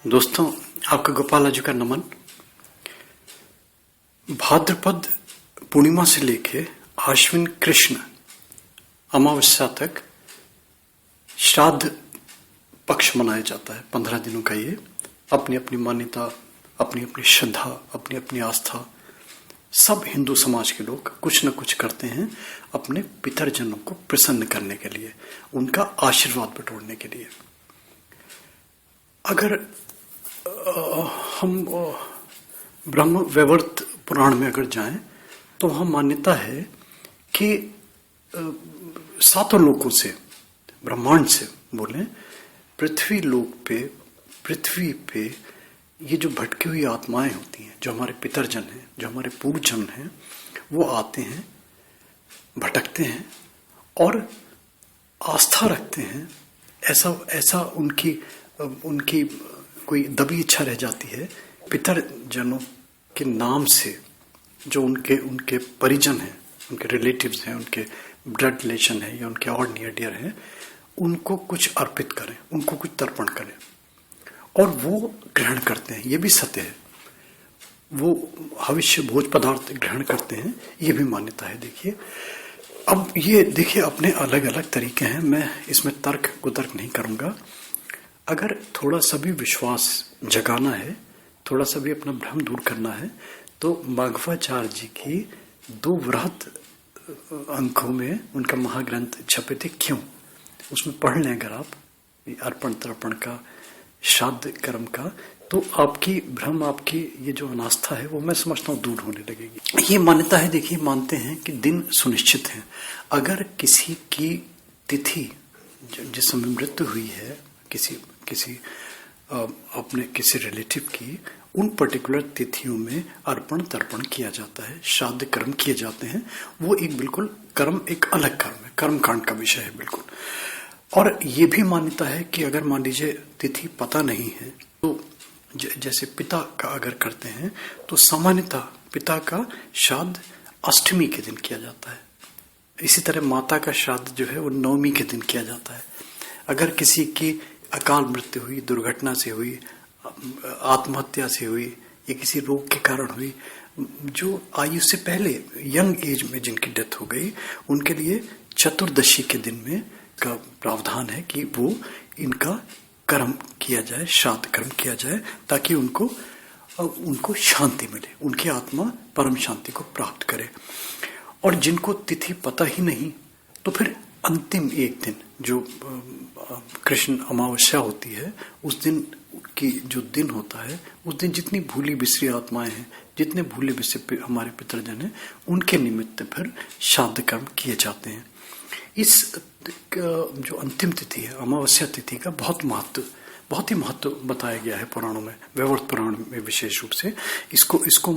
दोस्तों, आपका गोपाल जी का नमन। भाद्रपद पूर्णिमा से लेके आश्विन कृष्ण अमावस्या तक श्राद्ध पक्ष मनाया जाता है। 15 दिनों का ये अपनी अपनी मान्यता, अपनी अपनी श्रद्धा, अपनी अपनी आस्था, सब हिंदू समाज के लोग कुछ न कुछ करते हैं अपने पितरजनों को प्रसन्न करने के लिए, उनका आशीर्वाद बटोरने के लिए। अगर हम ब्रह्म वैवर्त पुराण में अगर जाएं तो वहां मान्यता है कि 7 लोकों से, ब्रह्मांड से बोलें, पृथ्वी पे ये जो भटकी हुई आत्माएं होती हैं, जो हमारे पितरजन हैं, जो हमारे पूर्वजन हैं, वो आते हैं, भटकते हैं और आस्था रखते हैं। ऐसा उनकी कोई दबी इच्छा रह जाती है पितरजनों के नाम से, जो उनके परिजन हैं, उनके रिलेटिव्स हैं, उनके ब्लड रिलेशन है या उनके और नियर डियर हैं, उनको कुछ अर्पित करें, उनको कुछ तर्पण करें और वो ग्रहण करते हैं। ये भी सत्य है, वो हविष्य भोज पदार्थ ग्रहण करते हैं, ये भी मान्यता है। देखिए, अब ये देखिए अपने अलग अलग तरीके हैं, मैं इसमें तर्क कुतर्क नहीं करूंगा। अगर थोड़ा सा भी विश्वास जगाना है, थोड़ा सा भी अपना भ्रम दूर करना है, तो माघवाचार्य जी की 2 वृहत अंकों में उनका महाग्रंथ छपे थे, क्यों, उसमें पढ़ लें अगर आप अर्पण तर्पण का, श्राद्ध कर्म का, तो आपकी भ्रम, आपकी ये जो अनास्था है, वो मैं समझता हूँ दूर होने लगेगी। ये मान्यता है, देखिए, मानते हैं कि दिन सुनिश्चित है। अगर किसी की तिथि जिस समय मृत्यु हुई है, अपने किसी रिलेटिव की, उन पर्टिकुलर तिथियों में अर्पण तर्पण किया जाता है, श्राद्ध कर्म किए जाते हैं। वो एक बिल्कुल कर्म, एक अलग कर्म है, कर्मकांड का विषय है बिल्कुल। और ये भी मान्यता है कि अगर मान लीजिए तिथि पता नहीं है, तो जैसे पिता का अगर करते हैं तो सामान्यतः पिता का श्राद्ध अष्टमी के दिन किया जाता है। इसी तरह माता का श्राद्ध जो है वो नवमी के दिन किया जाता है। अगर किसी की अकाल मृत्यु हुई, दुर्घटना से हुई, आत्महत्या से हुई या किसी रोग के कारण हुई, जो आयु से पहले यंग एज में जिनकी डेथ हो गई, उनके लिए चतुर्दशी के दिन में का प्रावधान है कि वो इनका कर्म किया जाए, श्राद्ध कर्म किया जाए, ताकि उनको शांति मिले, उनकी आत्मा परम शांति को प्राप्त करे। और जिनको तिथि पता ही नहीं, तो फिर अंतिम एक दिन जो कृष्ण अमावस्या होती है, उस दिन की जो दिन होता है, उस दिन जितनी भूली बिसरी आत्माएं हैं, जितने भूले बिसरे हमारे पितरजन हैं, उनके निमित्त फिर श्राद्ध कर्म किए जाते हैं। इस जो अंतिम तिथि है, अमावस्या तिथि का बहुत ही महत्व बताया गया है पुराणों में, वैवर्त पुराण में विशेष रूप से। इसको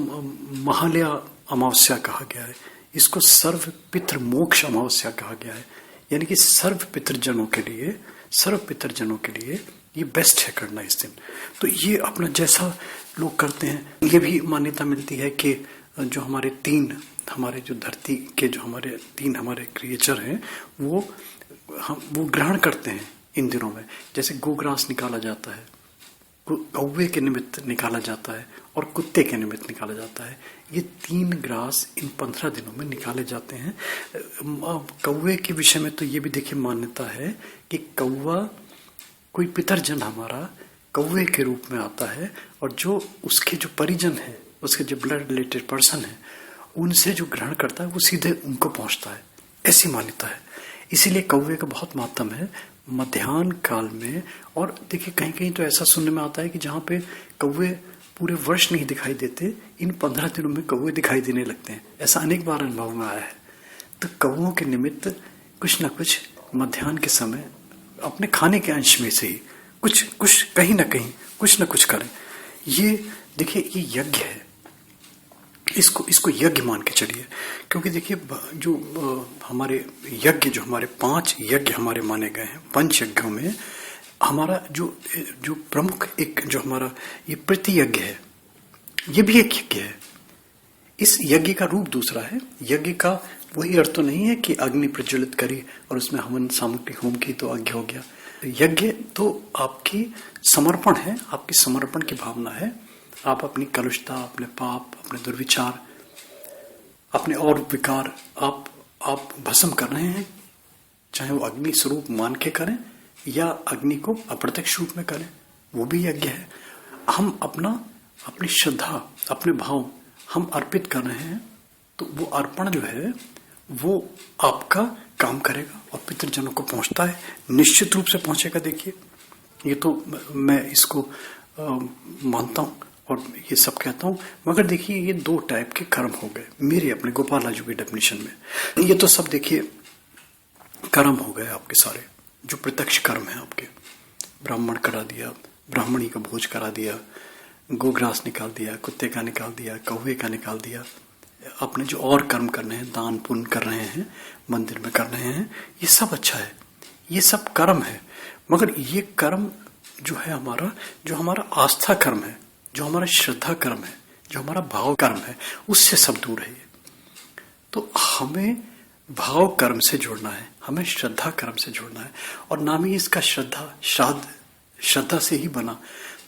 महालया अमावस्या कहा गया है, इसको सर्व पितृ मोक्ष अमावस्या कहा गया है। यानी कि सर्व पितरजनों के लिए ये बेस्ट है करना इस दिन। तो ये अपना जैसा लोग करते हैं, ये भी मान्यता मिलती है कि जो हमारे जो धरती के जो हमारे 3 हमारे क्रिएचर हैं, वो ग्रहण करते हैं इन दिनों में। जैसे गोग्रास निकाला जाता है, कौवे के निमित्त निकाला जाता है और कुत्ते के निमित्त निकाला जाता है। ये 3 ग्रास इन 15 दिनों में निकाले जाते हैं। कौवे के विषय में तो ये भी देखिए मान्यता है कि कौवा, कोई पितरजन हमारा कौवे के रूप में आता है, और जो उसके जो परिजन है, उसके जो ब्लड रिलेटेड पर्सन है, उनसे जो ग्रहण करता है वो सीधे उनको पहुंचता है, ऐसी मान्यता है। इसीलिए कौवे का बहुत महत्व है मध्याह्न काल में। और देखिए, कहीं कहीं तो ऐसा सुनने में आता है कि जहाँ पे कौवे पूरे वर्ष नहीं दिखाई देते, इन 15 दिनों में कौवे दिखाई देने लगते हैं। ऐसा अनेक बार अनुभव में आया है। तो कौवों के निमित्त कुछ न कुछ मध्याह्न के समय अपने खाने के अंश में से ही कुछ कहीं ना कहीं कुछ न कुछ करें। ये देखिए, ये यज्ञ है, इसको यज्ञ मान के चलिए। क्योंकि देखिए, जो हमारे यज्ञ, जो हमारे 5 यज्ञ हमारे माने गए हैं, 5 यज्ञों में हमारा जो प्रमुख एक जो हमारा ये प्रति यज्ञ है, ये भी एक यज्ञ है। इस यज्ञ का रूप दूसरा है। यज्ञ का वही अर्थ तो नहीं है कि अग्नि प्रज्वलित करी और उसमें हवन सामग्री होम की तो यज्ञ हो गया। यज्ञ तो आपकी समर्पण है, आपकी समर्पण की भावना है। आप अपनी कलुषता, अपने पाप, अपने दुर्विचार, अपने और विकार आप भस्म कर रहे हैं, चाहे वो अग्नि स्वरूप मान के करें या अग्नि को अप्रत्यक्ष रूप में करें, वो भी यज्ञ है। हम अपनी श्रद्धा, अपने भाव हम अर्पित कर रहे हैं, तो वो अर्पण जो है वो आपका काम करेगा और पितृजनों को पहुंचता है, निश्चित रूप से पहुंचेगा। देखिए, ये तो मैं इसको मानता हूं और ये सब कहता हूं। मगर देखिए, ये दो टाइप के कर्म हो गए मेरे अपने गोपालाजू की डेफिनेशन में। ये तो सब देखिए कर्म हो गए आपके सारे, जो प्रत्यक्ष कर्म है आपके। ब्राह्मण करा दिया, ब्राह्मणी का भोज करा दिया, गोग्रास निकाल दिया, कुत्ते का निकाल दिया, कौवे का निकाल दिया, अपने जो और कर्म कर रहे हैं, दान पुण्य कर रहे हैं, मंदिर में कर रहे हैं, ये सब अच्छा है, ये सब कर्म है। मगर ये कर्म जो है हमारा, जो हमारा आस्था कर्म है, जो हमारा श्रद्धा कर्म है, जो हमारा भाव कर्म है, उससे सब दूर है ये। तो हमें भाव कर्म से जुड़ना है, हमें श्रद्धा कर्म से जुड़ना है। और नाम ही इसका श्रद्धा से ही बना।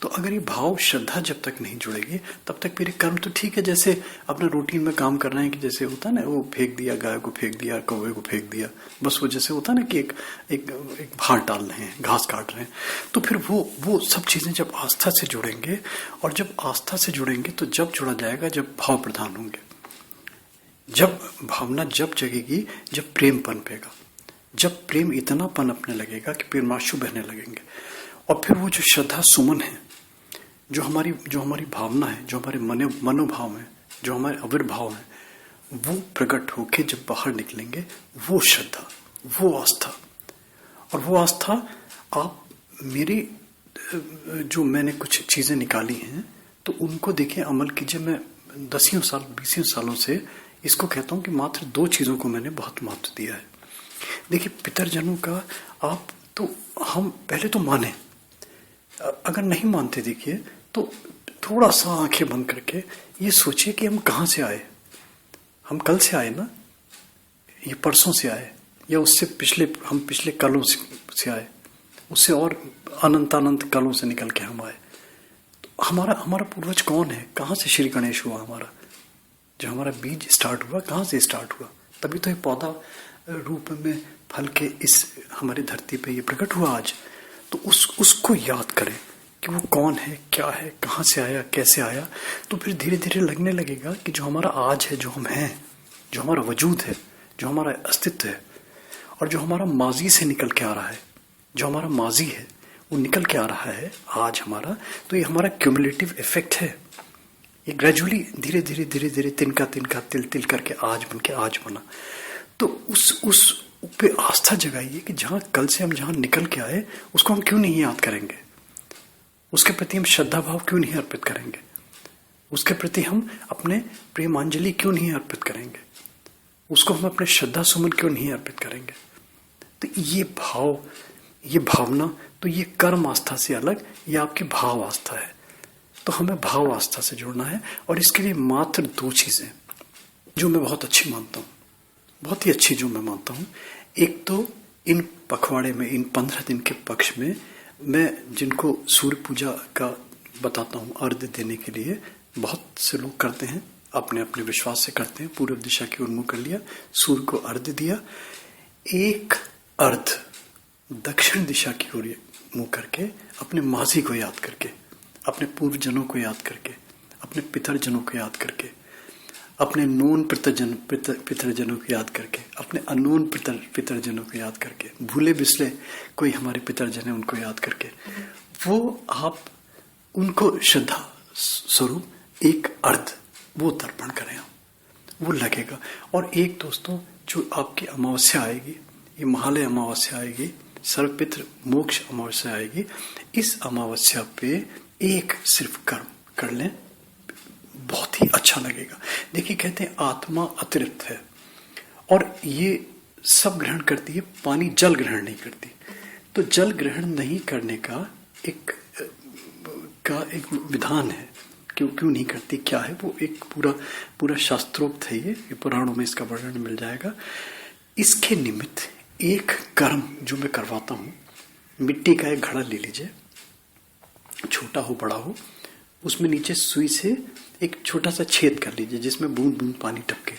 तो अगर ये भाव श्रद्धा जब तक नहीं जुड़ेगी, तब तक मेरे कर्म तो ठीक है, जैसे अपने रूटीन में काम कर रहे हैं कि जैसे होता है ना, वो फेंक दिया, गाय को फेंक दिया, कौवे को फेंक दिया, बस वो जैसे होता है ना कि एक भार डाल रहे हैं, घास काट रहे हैं। तो फिर वो सब चीजें जब आस्था से जुड़ेंगे, और जब आस्था से जुड़ेंगे तो जब जुड़ा जाएगा जब भाव प्रधान होंगे, जब भावना जब जगेगी, जब प्रेम पनपेगा, जब प्रेम इतना पनपने लगेगा कि प्रेमाश्रु बहने लगेंगे। और फिर वो जो श्रद्धा सुमन है, जो हमारी भावना है, जो हमारे मनोभाव है, जो हमारे आविर्भाव है, वो प्रकट होके जब बाहर निकलेंगे, वो श्रद्धा, वो आस्था। और वो आस्था आप मेरी जो मैंने कुछ चीजें निकाली हैं, तो उनको देखिए, अमल कीजिए। मैं 10 सालों से इसको कहता हूं कि मात्र 2 चीजों को मैंने बहुत महत्व दिया है। देखिए, पितरजनों का आप तो हम पहले तो माने, अगर नहीं मानते देखिए तो थोड़ा सा आंखें बंद करके ये सोचिए कि हम कहां से आए। हम कल से आए ना, ये परसों से आए, या उससे पिछले कलों से आए, उससे और अनंत कलों से निकल के हम आए। तो हमारा पूर्वज कौन है? कहां से श्री गणेश हुआ हमारा? जो हमारा बीज स्टार्ट हुआ, कहां से स्टार्ट हुआ? तभी तो ये पौधा रूप में फल के इस हमारी धरती पे ये प्रकट हुआ आज। तो उसको याद करें कि वो कौन है, क्या है, कहां से आया, कैसे आया। तो फिर धीरे धीरे लगने लगेगा कि जो हमारा आज है, जो हम हैं, जो हमारा वजूद है, जो हमारा अस्तित्व है, और जो हमारा माजी से निकल के आ रहा है, जो हमारा माजी है वो निकल के आ रहा है आज हमारा। तो ये हमारा क्यूमुलेटिव इफेक्ट है। ये ग्रेजुअली धीरे धीरे तिनका तिल करके आज बन के आज बना। तो उस पे आस्था जगाइए कि जहां कल से हम जहां निकल के आए, उसको हम क्यों नहीं याद करेंगे? उसके प्रति हम श्रद्धा भाव क्यों नहीं अर्पित करेंगे? उसके प्रति हम अपने प्रेमांजलि क्यों नहीं अर्पित करेंगे? उसको हम अपने श्रद्धा सुमन क्यों नहीं अर्पित करेंगे? तो ये भाव, ये भावना, तो ये कर्म आस्था से अलग, ये आपकी भाव आस्था है। तो हमें भाव आस्था से जुड़ना है। और इसके लिए मात्र 2 चीजें जो मैं बहुत अच्छी मानता हूं, बहुत ही अच्छी जो मैं मानता हूं। एक तो इन पखवाड़े में, इन 15 दिन के पक्ष में, मैं जिनको सूर्य पूजा का बताता हूं, अर्घ्य देने के लिए बहुत से लोग करते हैं, अपने अपने विश्वास से करते हैं। पूर्व दिशा की ओर मुंह कर लिया, सूर्य को अर्घ्य दिया, एक अर्घ्य दक्षिण दिशा की ओर मुंह करके, अपने माजी को याद करके, अपने पूर्वजनों को याद करके, अपने पितरजनों को याद करके, अपने नोन पितरजनों को याद करके, अपने अनोन पितरजनों को याद करके, भूले बिसले कोई हमारे पितरजन है उनको याद करके, वो आप उनको श्रद्धा स्वरूप एक अर्घ वो तर्पण करें, आप वो लगेगा। और एक दोस्तों, जो आपकी अमावस्या आएगी, ये महालय अमावस्या आएगी, सर्वपित्र मोक्ष अमावस्या आएगी, इस अमावस्या पे एक सिर्फ कर्म कर लें, बहुत ही अच्छा लगेगा। देखिए, कहते हैं आत्मा अतिरिक्त है और ये सब ग्रहण करती है, पानी जल ग्रहण नहीं करती। तो जल ग्रहण नहीं करने का एक विधान है। क्यों नहीं करती, क्या है वो, एक पूरा शास्त्रोक्त है। ये पुराणों में इसका वर्णन मिल जाएगा। इसके निमित्त एक कर्म जो मैं करवाता हूं, मिट्टी का एक घड़ा ले लीजिए, छोटा हो बड़ा हो, उसमें नीचे सुई से एक छोटा सा छेद कर लीजिए जिसमें बूंद बूंद पानी टपके।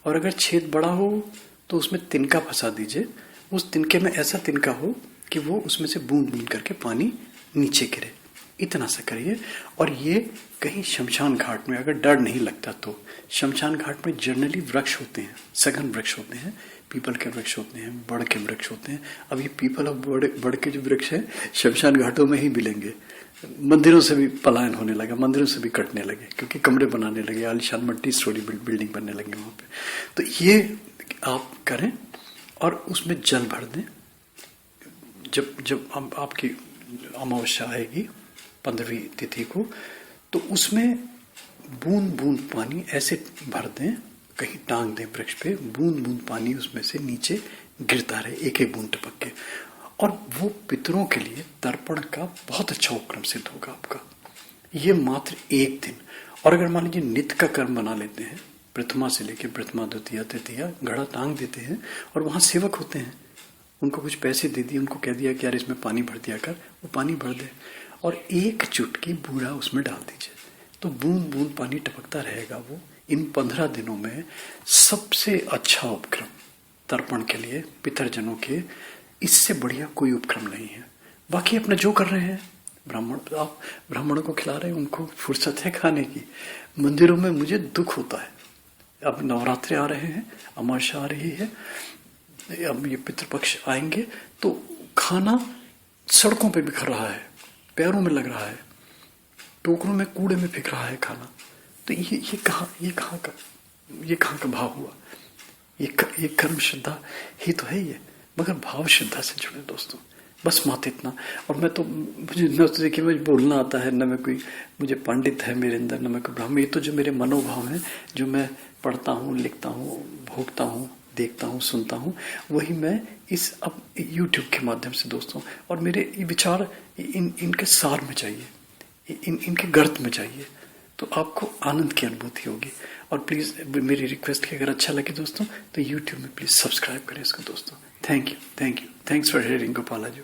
और अगर छेद बड़ा हो तो उसमें तिनका फंसा दीजिए, उस तिनके में ऐसा तिनका हो कि वो उसमें से बूंद बूंद करके पानी नीचे गिरे। इतना सा करिए। और ये कहीं शमशान घाट में, अगर डर नहीं लगता तो शमशान घाट में जनरली वृक्ष होते हैं, सघन वृक्ष होते हैं, पीपल के वृक्ष होते हैं, बड़ के वृक्ष होते हैं। अब ये पीपल और बड़ के जो वृक्ष हैं शमशान घाटों में ही मिलेंगे। मंदिरों से भी पलायन होने लगा, मंदिरों से भी कटने लगे क्योंकि कमरे बनाने लगे, आलिशान मल्टी स्टोरी बिल्डिंग बनने लगे वहां पे। तो ये आप करें और उसमें जल भर दें। जब आपकी अमावस्या आएगी 15वीं तिथि को, तो उसमें बूंद बूंद पानी ऐसे भर दें, कहीं टांग दें वृक्ष पे, बूंद बूंद पानी उसमें से नीचे गिरता रहे, एक एक बूंद टपक के। और वो पितरों के लिए तर्पण का बहुत अच्छा उपक्रम सिद्ध होगा आपका। ये मात्र एक दिन। और अगर मान लीजिए नित्य का कर्म बना लेते हैं, प्रथमा से लेके प्रथमा द्वितीया तृतीया घड़ा टांग देते हैं और वहां सेवक होते हैं, उनको कुछ पैसे दे दिए, उनको कह दिया कि यार इसमें पानी भर दिया कर, वो पानी भर दे और एक चुटकी बूढ़ा उसमें डाल दीजिए, तो बूंद बूंद पानी टपकता रहेगा। वो इन 15 दिनों में सबसे अच्छा उपक्रम तर्पण के लिए पितरजनों के, इससे बढ़िया कोई उपक्रम नहीं है। बाकी अपना जो कर रहे हैं, आप ब्राह्मणों को खिला रहे हैं, उनको फुर्सत है खाने की। मंदिरों में मुझे दुख होता है, अब नवरात्रे आ रहे हैं, अमावस्या आ रही है, अब ये पितृपक्ष आएंगे तो खाना सड़कों पे बिखर रहा है, पैरों में लग रहा है, टोकरों में कूड़े में फेंक रहा है खाना। तो ये कहाँ का भाव हुआ? ये कर्म श्रद्धा ही तो है ये, मगर भाव श्रद्धा से जुड़े दोस्तों, बस मात इतना। और मैं तो मुझे न तो देखिए मुझे बोलना आता है, न मैं कोई मुझे पंडित है मेरे अंदर, न मैं कोई ब्राह्मण। ये तो जो मेरे मनोभाव हैं, जो मैं पढ़ता हूँ, लिखता हूँ, भोगता हूँ, देखता हूँ, सुनता हूँ, वही मैं इस अब YouTube के माध्यम से दोस्तों, और मेरे ये विचार इनके सार में चाहिए, इनके गर्त में चाहिए, तो आपको आनंद की अनुभूति होगी। और प्लीज मेरी रिक्वेस्ट की, अगर अच्छा लगे दोस्तों तो YouTube में प्लीज सब्सक्राइब करें इसको दोस्तों। Thank you, thanks for hearing Gopala ji.